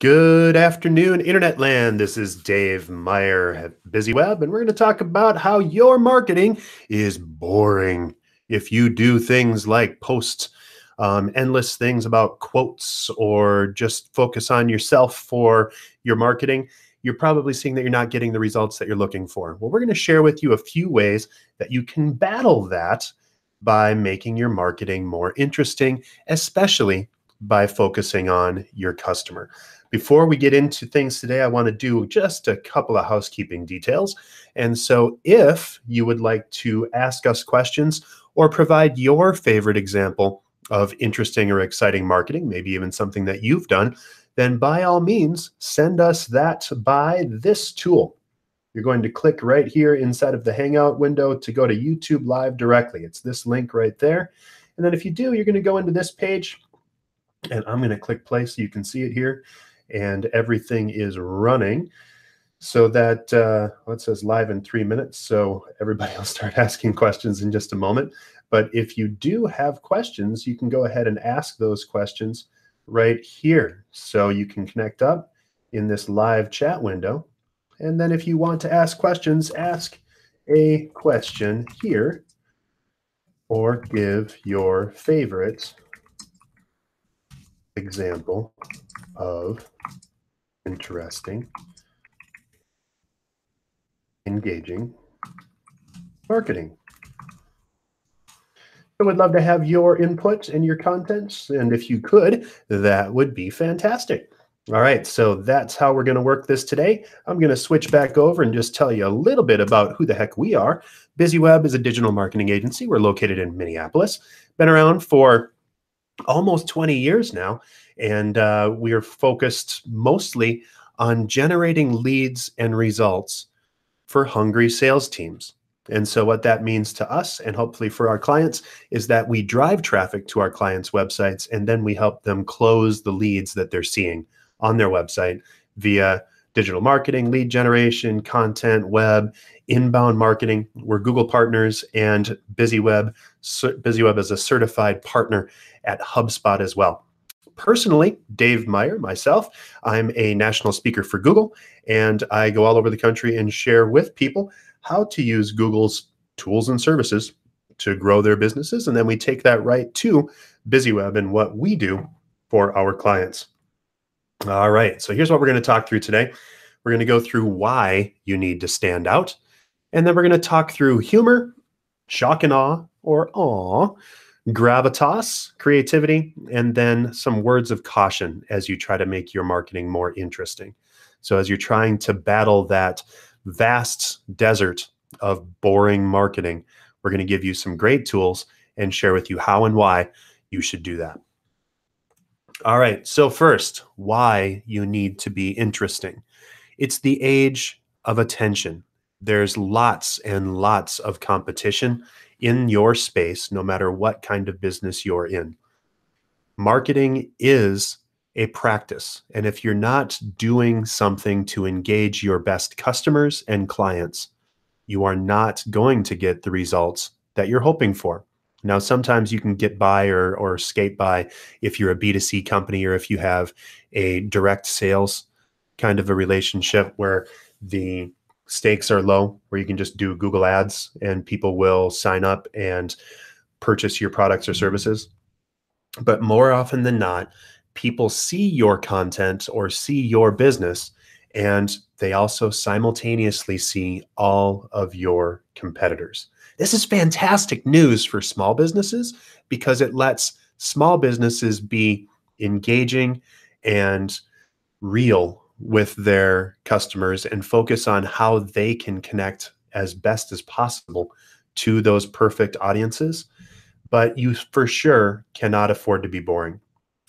Good afternoon, Internet land. This is Dave Meyer at BizzyWeb, and we're going to talk about how your marketing is boring. If you do things like post endless things about quotes or just focus on yourself for your marketing, you're probably seeing that you're not getting the results that you're looking for. Well, we're going to share with you a few ways that you can battle that by making your marketing more interesting, especially by focusing on your customer. Before we get into things today, I want to do just a couple of housekeeping details. And so if you would like to ask us questions or provide your favorite example of interesting or exciting marketing, maybe even something that you've done, then by all means, send us that by this tool. You're going to click right here inside of the Hangout window to go to YouTube Live directly. It's this link right there. And then if you do, you're going to go into this page, and I'm going to click play so you can see it here. And everything is running so that it says live in 3 minutes. So everybody will start asking questions in just a moment. But if you do have questions, you can go ahead and ask those questions right here. So you can connect up in this live chat window. And then if you want to ask questions, ask a question here or give your favorite example of interesting, engaging marketing. I would love to have your input and your contents, and if you could, that would be fantastic. All right, so that's how we're going to work this today. I'm going to switch back over and just tell you a little bit about who the heck we are. BizzyWeb is a digital marketing agency. We're located in Minneapolis. Been around for almost 20 years now, and we are focused mostly on generating leads and results for hungry sales teams. And so what that means to us, and hopefully for our clients, is that we drive traffic to our clients' websites, and then we help them close the leads that they're seeing on their website via digital marketing, lead generation, content, web, inbound marketing. We're Google partners, and BizzyWeb is a certified partner at HubSpot as well. Personally, Dave Meyer, myself, I'm a national speaker for Google, and I go all over the country and share with people how to use Google's tools and services to grow their businesses. And then we take that right to BizzyWeb and what we do for our clients. All right, so here's what we're going to talk through today. We're going to go through why you need to stand out, and then we're going to talk through humor, shock and awe, or awe, gravitas, creativity, and then some words of caution as you try to make your marketing more interesting. So as you're trying to battle that vast desert of boring marketing, we're going to give you some great tools and share with you how and why you should do that. All right, so first, why you need to be interesting. It's the age of attention. There's lots and lots of competition in your space, no matter what kind of business you're in. Marketing is a practice. And if you're not doing something to engage your best customers and clients, you are not going to get the results that you're hoping for. Now, sometimes you can get by or skate by if you're a B2C company or if you have a direct sales kind of a relationship where the stakes are low, where you can just do Google ads and people will sign up and purchase your products or services. But more often than not, people see your content or see your business, and they also simultaneously see all of your competitors. This is fantastic news for small businesses because it lets small businesses be engaging and real with their customers and focus on how they can connect as best as possible to those perfect audiences. But you for sure cannot afford to be boring.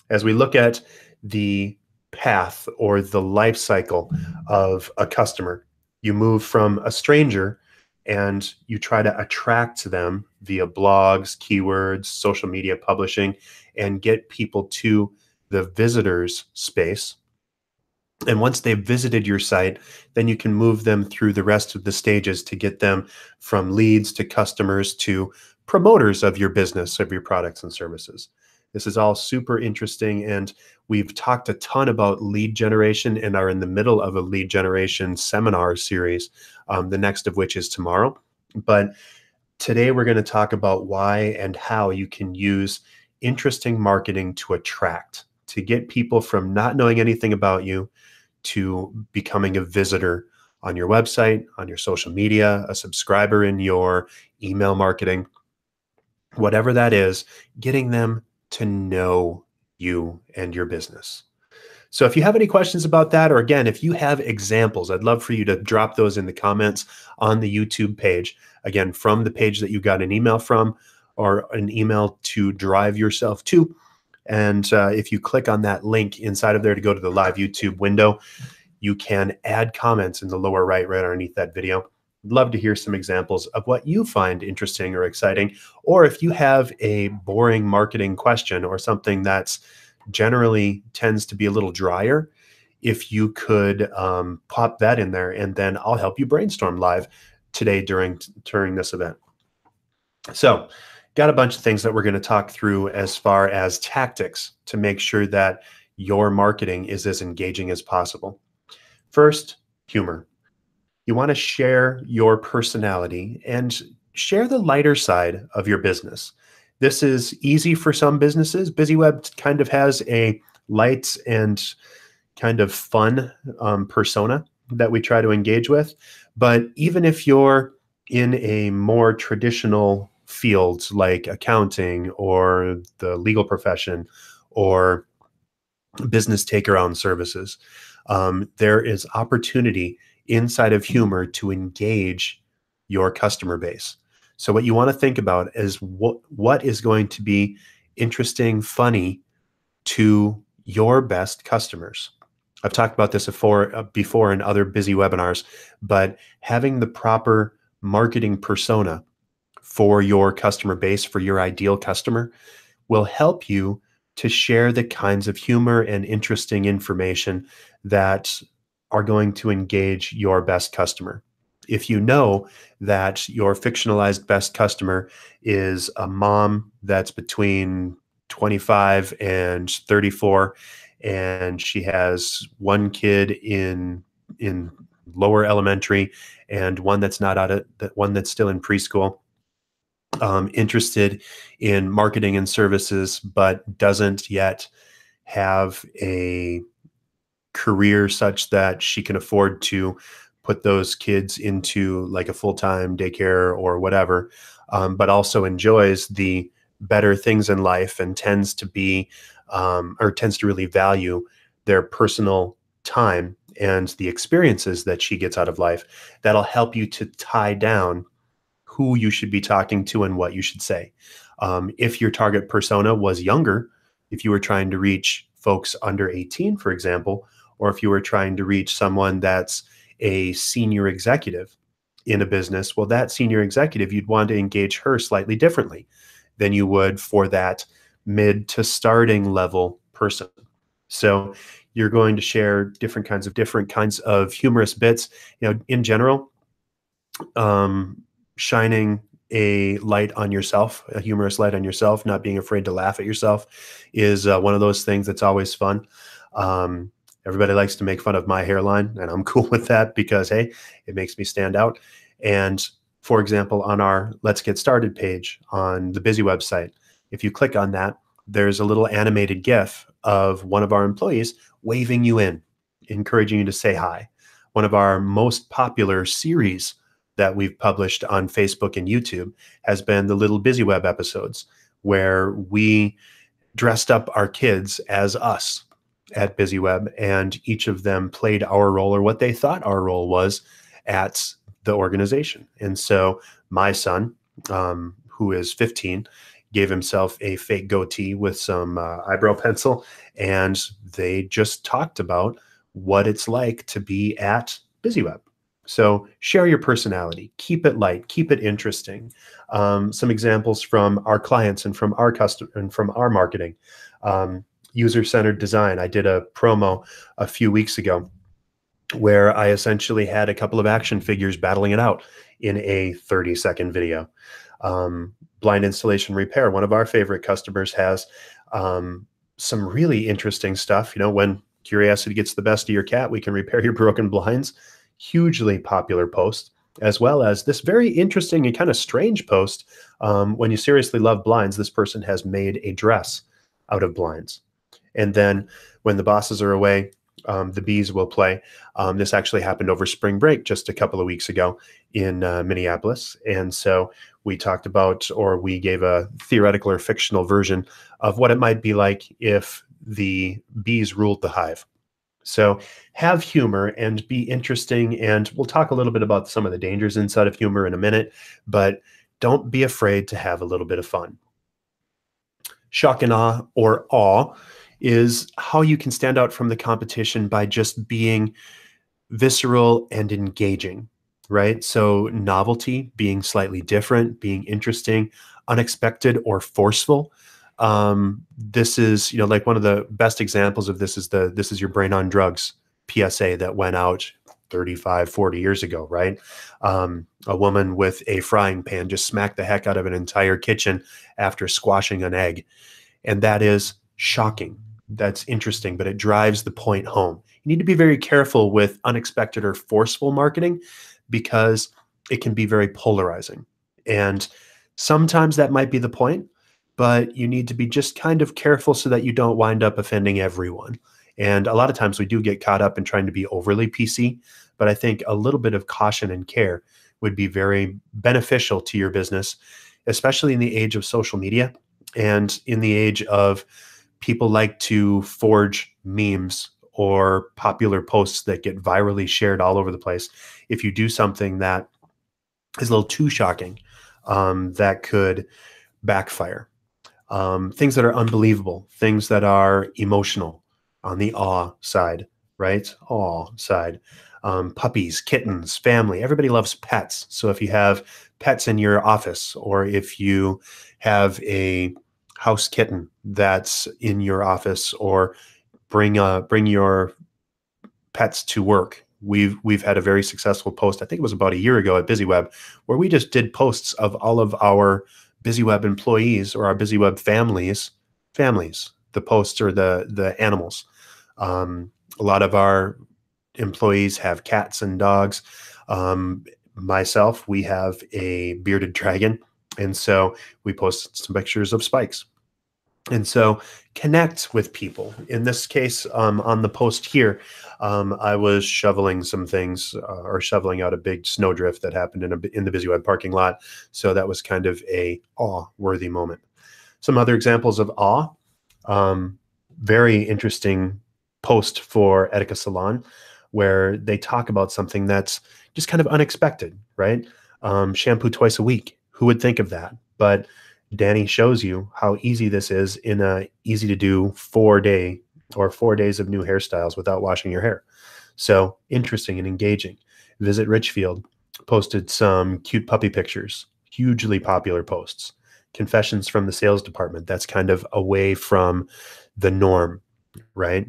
As we look at the path or the life cycle of a customer, you move from a stranger and you try to attract them via blogs, keywords, social media publishing, and get people to the visitors space. And once they've visited your site, then you can move them through the rest of the stages to get them from leads to customers to promoters of your business, of your products and services. This is all super interesting, and we've talked a ton about lead generation and are in the middle of a lead generation seminar series, the next of which is tomorrow. But today we're going to talk about why and how you can use interesting marketing to attract, to get people from not knowing anything about you to becoming a visitor on your website, on your social media, a subscriber in your email marketing, whatever that is, getting them to know you and your business. So if you have any questions about that, or again, if you have examples, I'd love for you to drop those in the comments on the YouTube page. Again, from the page that you got an email from, or an email to drive yourself to. And if you click on that link inside of there to go to the live YouTube window, you can add comments in the lower right underneath that video. I'd love to hear some examples of what you find interesting or exciting, or if you have a boring marketing question or something that's generally tends to be a little drier, if you could pop that in there, and then I'll help you brainstorm live today during this event. So got a bunch of things that we're going to talk through as far as tactics to make sure that your marketing is as engaging as possible. First, humor. You want to share your personality and share the lighter side of your business. This is easy for some businesses. BizzyWeb kind of has a light and kind of fun persona that we try to engage with. But even if you're in a more traditional field like accounting or the legal profession or business take-around services, there is opportunity inside of humor to engage your customer base. So what you want to think about is what is going to be interesting, funny to your best customers. I've talked about this before in other Bizzy webinars, but having the proper marketing persona for your customer base, for your ideal customer, will help you to share the kinds of humor and interesting information that are going to engage your best customer. If you know that your fictionalized best customer is a mom that's between 25 and 34, and she has one kid in lower elementary and one that's still in preschool, interested in marketing and services, but doesn't yet have a career such that she can afford to put those kids into like a full-time daycare or whatever, but also enjoys the better things in life and tends to really value their personal time and the experiences that she gets out of life. That'll help you to tie down who you should be talking to and what you should say. If your target persona was younger, if you were trying to reach folks under 18, for example, or if you were trying to reach someone that's a senior executive in a business, well, that senior executive, you'd want to engage her slightly differently than you would for that mid to starting level person. So you're going to share different kinds of humorous bits. In general, shining a light on yourself, a humorous light on yourself, not being afraid to laugh at yourself is one of those things that's always fun. Everybody likes to make fun of my hairline, and I'm cool with that because, hey, it makes me stand out. And for example, on our Let's Get Started page on the Bizzy website, if you click on that, there's a little animated GIF of one of our employees waving you in, encouraging you to say hi. One of our most popular series that we've published on Facebook and YouTube has been the little BizzyWeb episodes, where we dressed up our kids as us at BizzyWeb, and each of them played our role or what they thought our role was at the organization. And so my son, who is 15, gave himself a fake goatee with some eyebrow pencil, and they just talked about what it's like to be at BizzyWeb. So share your personality, keep it light, keep it interesting. Some examples from our clients and from our customer and from our marketing. User-centered design. I did a promo a few weeks ago where I essentially had a couple of action figures battling it out in a 30-second video. Blind installation repair. One of our favorite customers has Some really interesting stuff. When curiosity gets the best of your cat, we can repair your broken blinds. Hugely popular post, as well as this very interesting and kind of strange post. When you seriously love blinds, this person has made a dress out of blinds. And then when the bosses are away, the bees will play. This actually happened over spring break just a couple of weeks ago in Minneapolis. And so we talked about, or we gave a theoretical or fictional version of what it might be like if the bees ruled the hive. So have humor and be interesting. And we'll talk a little bit about some of the dangers inside of humor in a minute, but don't be afraid to have a little bit of fun. Shock and awe is how you can stand out from the competition by just being visceral and engaging, right? So novelty, being slightly different, being interesting, unexpected, or forceful. This is, like one of the best examples of this is your brain on drugs PSA that went out 35, 40 years ago, right? A woman with a frying pan just smacked the heck out of an entire kitchen after squashing an egg. And that is shocking. That's interesting, but it drives the point home. You need to be very careful with unexpected or forceful marketing because it can be very polarizing. And sometimes that might be the point, but you need to be just kind of careful so that you don't wind up offending everyone. And a lot of times we do get caught up in trying to be overly PC, but I think a little bit of caution and care would be very beneficial to your business, especially in the age of social media and in the age of people like to forge memes or popular posts that get virally shared all over the place. If you do something that is a little too shocking, that could backfire. Things that are unbelievable, things that are emotional on the awe side, right? Awe side. Puppies, kittens, family, everybody loves pets. So if you have pets in your office, or if you have a house kitten that's in your office, or bring your pets to work. We've had a very successful post, I think it was about a year ago at BizzyWeb, where we just did posts of all of our BizzyWeb employees or our BizzyWeb families. The posts are the animals. A lot of our employees have cats and dogs. Myself, we have a bearded dragon. And so we posted some pictures of Spikes. And so connect with people. In this case, on the post here, I was shoveling some things or shoveling out a big snowdrift that happened in the BizzyWeb parking lot. So that was kind of a awe-worthy moment. Some other examples of awe. Very interesting post for Etika Salon where they talk about something that's just kind of unexpected, right? Shampoo twice a week. Who would think of that? But Danny shows you how easy this is in a easy to do 4 days of new hairstyles without washing your hair. So interesting and engaging. Visit Richfield posted some cute puppy pictures, hugely popular posts. Confessions from the sales department. That's kind of away from the norm, right?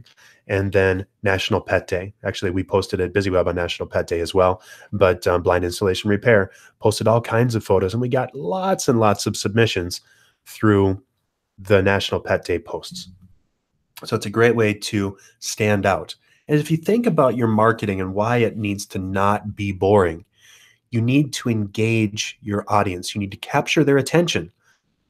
And then National Pet Day. Actually, we posted at BizzyWeb on National Pet Day as well. But Blind Installation Repair posted all kinds of photos, and we got lots and lots of submissions through the National Pet Day posts. So it's a great way to stand out. And if you think about your marketing and why it needs to not be boring, you need to engage your audience. You need to capture their attention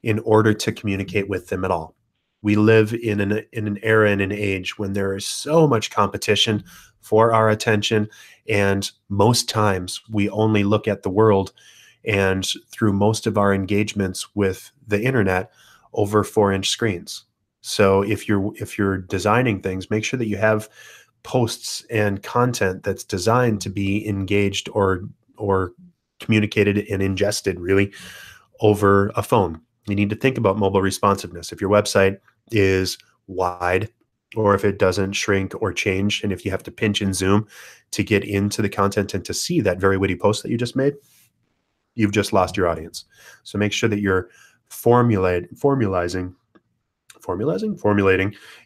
in order to communicate with them at all. We live in an era and an age when there is so much competition for our attention. And most times we only look at the world and through most of our engagements with the internet over 4-inch screens. So if you're designing things, make sure that you have posts and content that's designed to be engaged or communicated and ingested really over a phone. You need to think about mobile responsiveness. If your website is wide, or if it doesn't shrink or change, and if you have to pinch and zoom to get into the content and to see that very witty post that you just made, you've just lost your audience. So make sure that you're formulating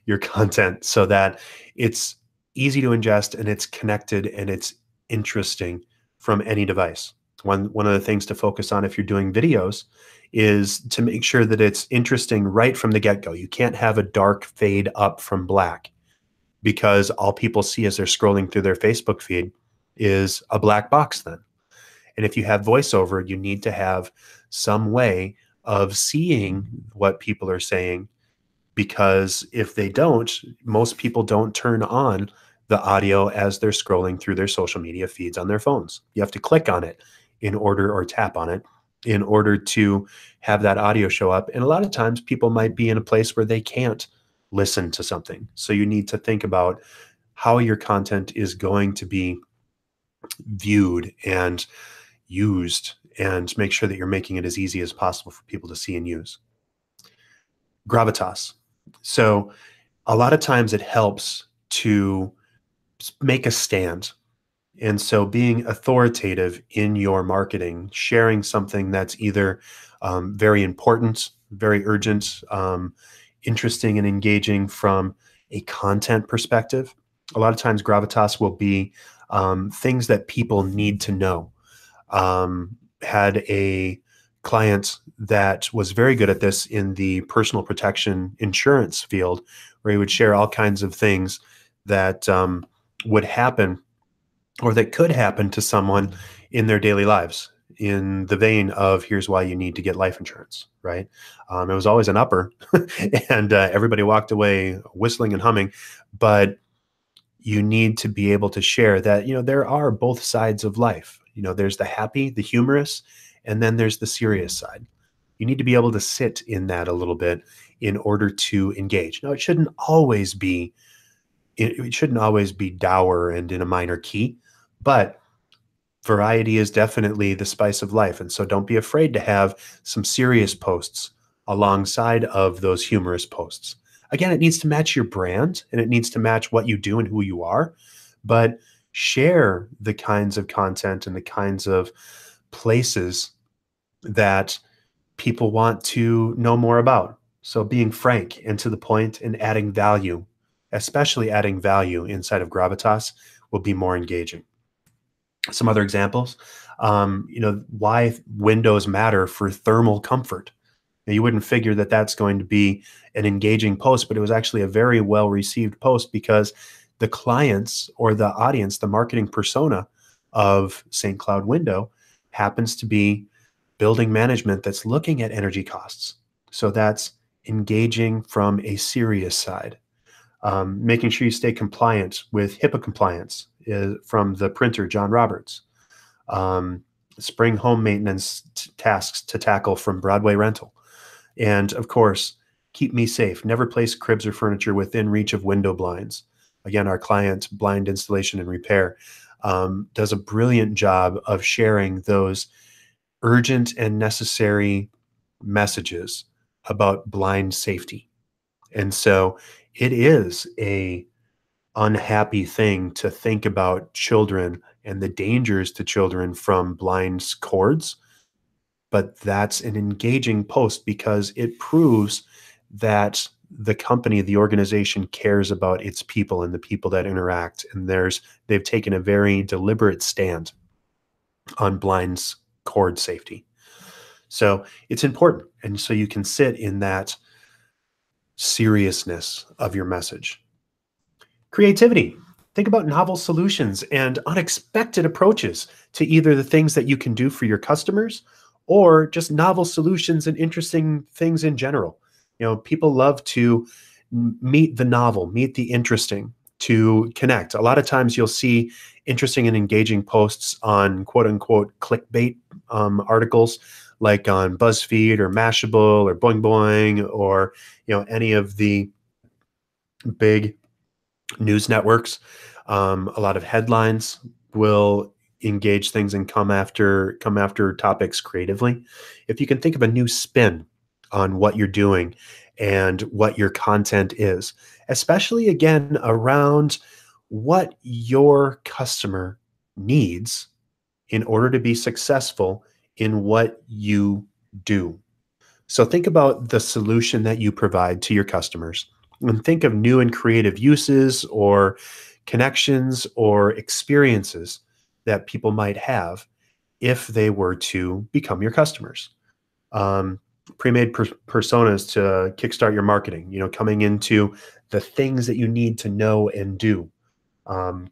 your content so that it's easy to ingest and it's connected and it's interesting from any device. One of the things to focus on if you're doing videos is to make sure that it's interesting right from the get-go. You can't have a dark fade up from black, because all people see as they're scrolling through their Facebook feed is a black box then. And if you have voiceover, you need to have some way of seeing what people are saying, because if they don't, most people don't turn on the audio as they're scrolling through their social media feeds on their phones. You have to click on it in order, or tap on it in order to have that audio show up. And a lot of times people might be in a place where they can't listen to something. So you need to think about how your content is going to be viewed and used, and make sure that you're making it as easy as possible for people to see and use. Gravitas. So a lot of times it helps to make a stand. And so being authoritative in your marketing, sharing something that's either very important, very urgent, interesting and engaging from a content perspective. A lot of times Gravitas will be things that people need to know. Had a client that was very good at this in the personal protection insurance field, where he would share all kinds of things that would happen, or that could happen to someone in their daily lives, in the vein of, here's why you need to get life insurance, right? It was always an upper, and everybody walked away whistling and humming. But you need to be able to share that, there are both sides of life. There's the happy, the humorous, and then there's the serious side. You need to be able to sit in that a little bit in order to engage. Now, it shouldn't always be dour and in a minor key, but variety is definitely the spice of life. And so don't be afraid to have some serious posts alongside of those humorous posts. Again, it needs to match your brand, and it needs to match what you do and who you are, but share the kinds of content and the kinds of places that people want to know more about. So being frank and to the point and adding value, especially adding value inside of Gravitas, will be more engaging. Some other examples, why windows matter for thermal comfort. Now, you wouldn't figure that that's going to be an engaging post, but it was actually a very well received post, because the clients, or the audience, the marketing persona of St. Cloud Window happens to be building management that's looking at energy costs. So that's engaging from a serious side. Making sure you stay compliant with HIPAA compliance from the printer, John Roberts. Spring home maintenance tasks to tackle from Broadway Rental. And of course, keep me safe. Never place cribs or furniture within reach of window blinds. Again, our client, Blind Installation and Repair, does a brilliant job of sharing those urgent and necessary messages about blind safety. And so it is a unhappy thing to think about children and the dangers to children from blind cords. But that's an engaging post, because it proves that the company, the organization, cares about its people and the people that interact. And they've taken a very deliberate stand on blind cord safety. So it's important. And so you can sit in that seriousness of your message. Creativity. Think about novel solutions and unexpected approaches to either the things that you can do for your customers, or just novel solutions and interesting things in general. People love to meet the novel, meet the interesting, to connect. A lot of times you'll see interesting and engaging posts on quote unquote clickbait articles, like on BuzzFeed or Mashable or Boing Boing, or any of the big news networks. A lot of headlines will engage things and come after topics creatively. If you can think of a new spin on what you're doing and what your content is, especially again around what your customer needs in order to be successful in what you do. So think about the solution that you provide to your customers, and think of new and creative uses or connections or experiences that people might have if they were to become your customers. Pre-made personas to kickstart your marketing, coming into the things that you need to know and do.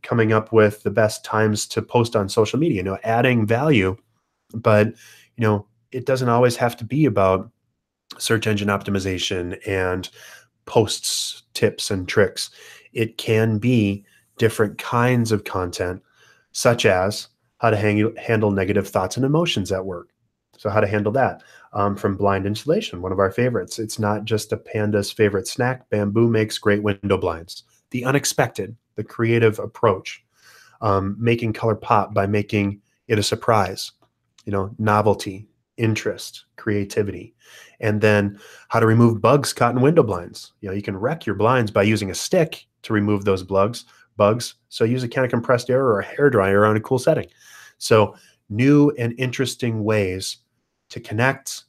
Coming up with the best times to post on social media, adding value. But, it doesn't always have to be about search engine optimization and posts, tips, and tricks. It can be different kinds of content, such as how to handle negative thoughts and emotions at work. So how to handle that. From blind insulation, one of our favorites. It's not just a panda's favorite snack. Bamboo makes great window blinds. The unexpected, the creative approach. Making color pop by making it a surprise. Novelty, interest, creativity. And then how to remove bugs caught in window blinds. You can wreck your blinds by using a stick to remove those bugs. So use a can of compressed air or a hairdryer on a cool setting. So new and interesting ways to connect,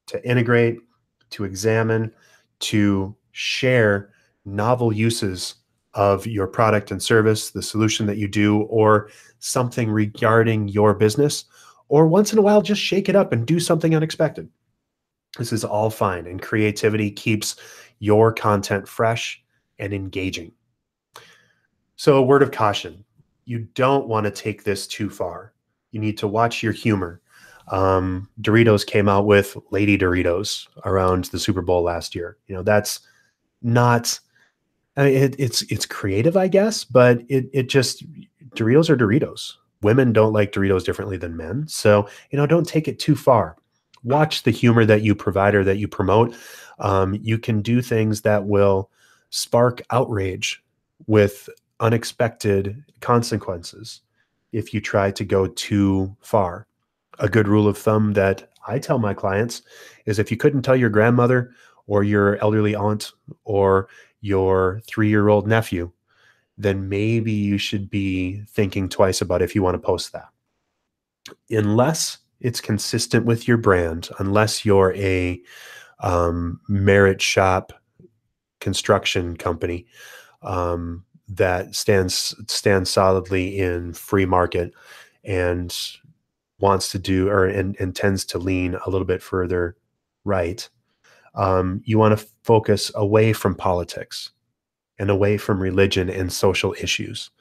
to integrate, to examine, to share novel uses of your product and service, the solution that you do, or something regarding your business. Or once in a while, just shake it up and do something unexpected. This is all fine, and creativity keeps your content fresh and engaging. So a word of caution, you don't want to take this too far. You need to watch your humor. Doritos came out with Lady Doritos around the Super Bowl last year. That's not, I mean, it's creative, I guess, but it just, Doritos are Doritos. Women don't like Doritos differently than men. So, don't take it too far. Watch the humor that you provide or that you promote. You can do things that will spark outrage with unexpected consequences if you try to go too far. A good rule of thumb that I tell my clients is if you couldn't tell your grandmother or your elderly aunt or your 3-year-old nephew, then maybe you should be thinking twice about if you want to post that. Unless it's consistent with your brand, unless you're a merit shop construction company that stands solidly in free market and wants to do and tends to lean a little bit further right. You want to focus away from politics and away from religion and social issues.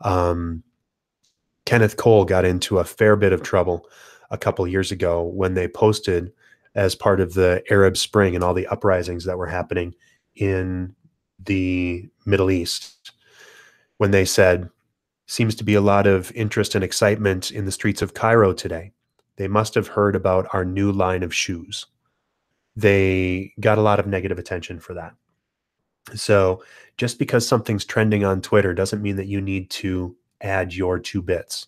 Kenneth Cole got into a fair bit of trouble a couple years ago when they posted, as part of the Arab Spring and all the uprisings that were happening in the Middle East, when they said, seems to be a lot of interest and excitement in the streets of Cairo today. They must have heard about our new line of shoes. They got a lot of negative attention for that. So just because something's trending on Twitter doesn't mean that you need to add your 2 bits.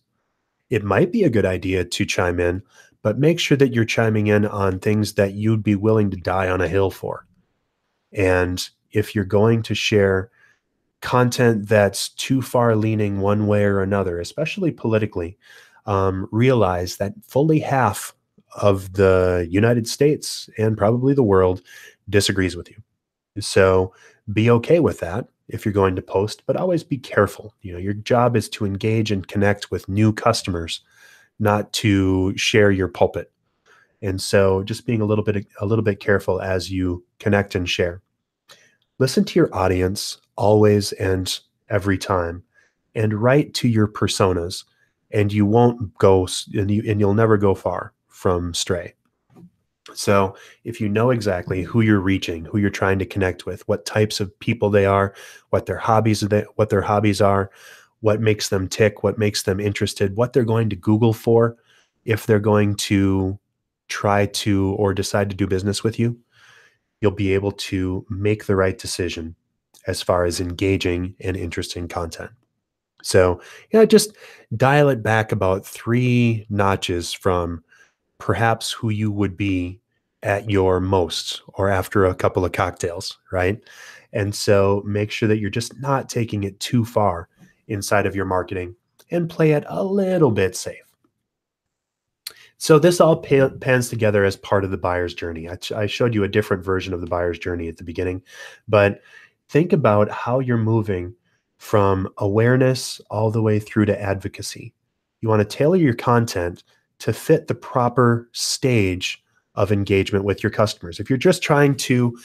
It might be a good idea to chime in, but make sure that you're chiming in on things that you'd be willing to die on a hill for. And if you're going to share content that's too far leaning one way or another, especially politically, realize that fully half of the United States and probably the world disagrees with you. So be okay with that if you're going to post, but always be careful. Your job is to engage and connect with new customers, not to share your pulpit. And so just being a little bit careful as you connect and share. Listen to your audience always and every time, and write to your personas, and you won't go, and you'll never go far from stray. So if you know exactly who you're reaching, who you're trying to connect with, what types of people they are, what their hobbies are, what makes them tick, what makes them interested, what they're going to Google for if they're going to try to or decide to do business with you, you'll be able to make the right decision as far as engaging and interesting content. So, just dial it back about 3 notches from perhaps who you would be at your most or after a couple of cocktails, right? And so make sure that you're just not taking it too far inside of your marketing and play it a little bit safe. So this all pans together as part of the buyer's journey. I showed you a different version of the buyer's journey at the beginning, but think about how you're moving from awareness all the way through to advocacy. You want to tailor your content to fit the proper stage of engagement with your customers. If you're just trying to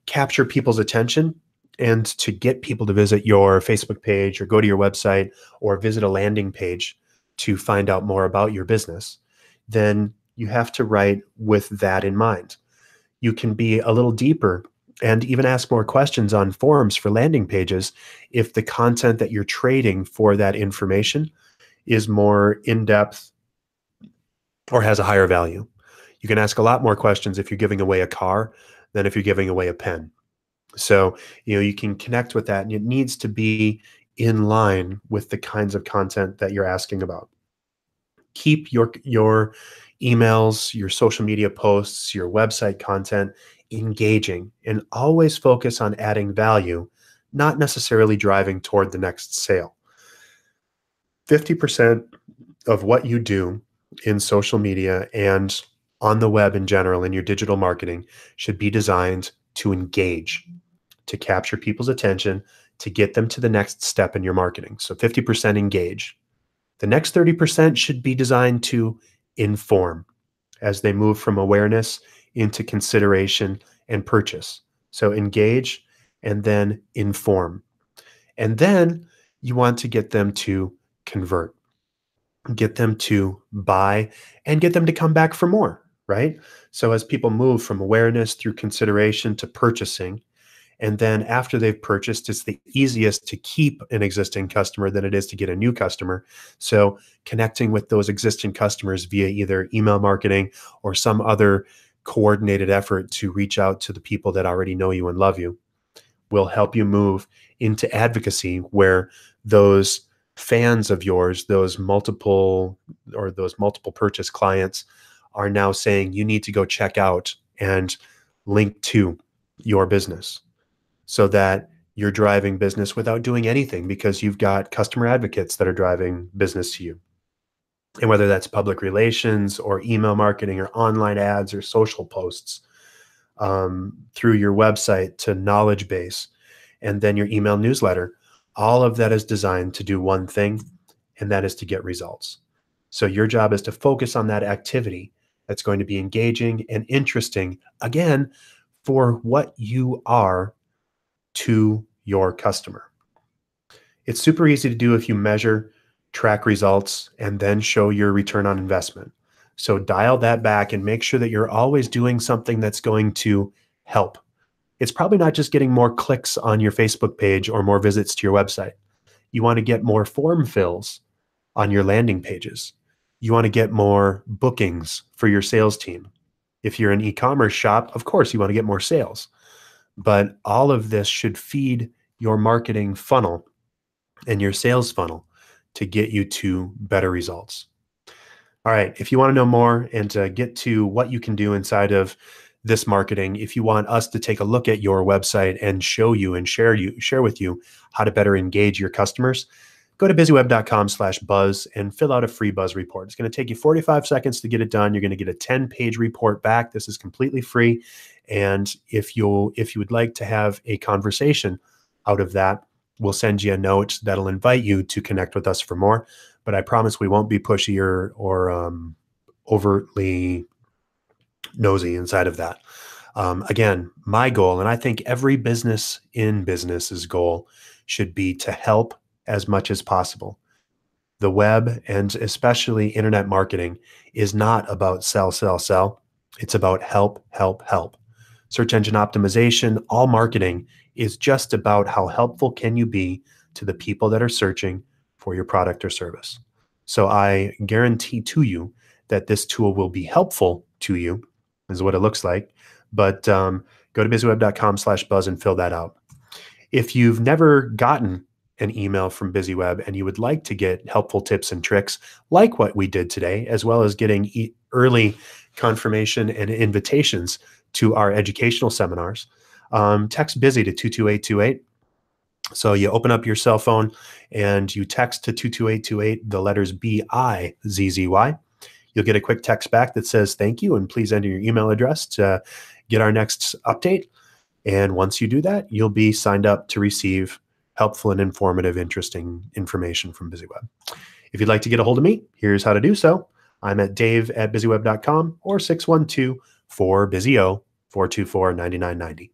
capture people's attention and to get people to visit your Facebook page or go to your website or visit a landing page to find out more about your business, then you have to write with that in mind. You can be a little deeper and even ask more questions on forums for landing pages if the content that you're trading for that information is more in-depth or has a higher value. You can ask a lot more questions if you're giving away a car than if you're giving away a pen. So, you can connect with that, and it needs to be in line with the kinds of content that you're asking about. Keep your emails, your social media posts, your website content engaging, and always focus on adding value, not necessarily driving toward the next sale. 50% of what you do in social media and on the web in general in your digital marketing should be designed to engage, to capture people's attention, to get them to the next step in your marketing. So 50% engage. The next 30% should be designed to inform as they move from awareness into consideration and purchase. So engage and then inform. And then you want to get them to convert, get them to buy, and get them to come back for more, right? So as people move from awareness through consideration to purchasing, and then after they've purchased, it's the easiest to keep an existing customer than it is to get a new customer. So connecting with those existing customers via either email marketing or some other coordinated effort to reach out to the people that already know you and love you will help you move into advocacy, where those fans of yours, those multiple purchase clients, are now saying you need to go check out and link to your business, so that you're driving business without doing anything, because you've got customer advocates that are driving business to you. And whether that's public relations or email marketing or online ads or social posts, through your website to knowledge base, and then your email newsletter, all of that is designed to do one thing, and that is to get results. So your job is to focus on that activity that's going to be engaging and interesting, again, for what you are to your customer. It's super easy to do if you measure, track results, and then show your return on investment. So dial that back and make sure that you're always doing something that's going to help. It's probably not just getting more clicks on your Facebook page or more visits to your website. You want to get more form fills on your landing pages. You want to get more bookings for your sales team. If you're an e-commerce shop, of course, you want to get more sales. But all of this should feed your marketing funnel and your sales funnel to get you to better results. All right, if you want to know more and to get to what you can do inside of this marketing, if you want us to take a look at your website and show you and share with you how to better engage your customers, go to BizzyWeb.com/buzz and fill out a free Buzz report. It's going to take you 45 seconds to get it done. You're going to get a 10-page report back. This is completely free. And if you would like to have a conversation out of that, we'll send you a note that'll invite you to connect with us for more. But I promise we won't be pushy or overtly nosy inside of that. Again, my goal, and I think every business in business's goal, should be to help as much as possible. The web, and especially internet marketing, is not about sell, sell, sell. It's about help, help, help. Search engine optimization, all marketing is just about how helpful can you be to the people that are searching for your product or service. So I guarantee to you that this tool will be helpful to you, is what it looks like. But go to BizzyWeb.com/buzz and fill that out. If you've never gotten an email from BizzyWeb and you would like to get helpful tips and tricks like what we did today, as well as getting early confirmation and invitations to our educational seminars, text Bizzy to 22828. So you open up your cell phone and you text to 22828 the letters BIZZY. You'll get a quick text back that says thank you and please enter your email address to get our next update. And once you do that, you'll be signed up to receive helpful and informative, interesting information from BizzyWeb. If you'd like to get a hold of me, here's how to do so. I'm at dave@bizzyweb.com or 612-4BizzyO-424-9990.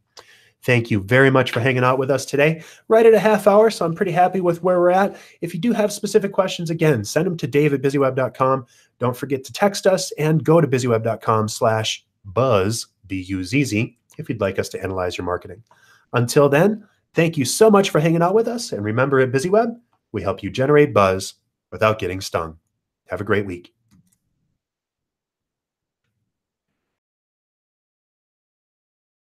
Thank you very much for hanging out with us today. Right at a half hour, so I'm pretty happy with where we're at. If you do have specific questions, again, send them to dave@bizzyweb.com. Don't forget to text us and go to bizzyweb.com/buzz, B-U-Z-Z, if you'd like us to analyze your marketing. Until then, thank you so much for hanging out with us. And remember, at BizzyWeb, we help you generate buzz without getting stung. Have a great week.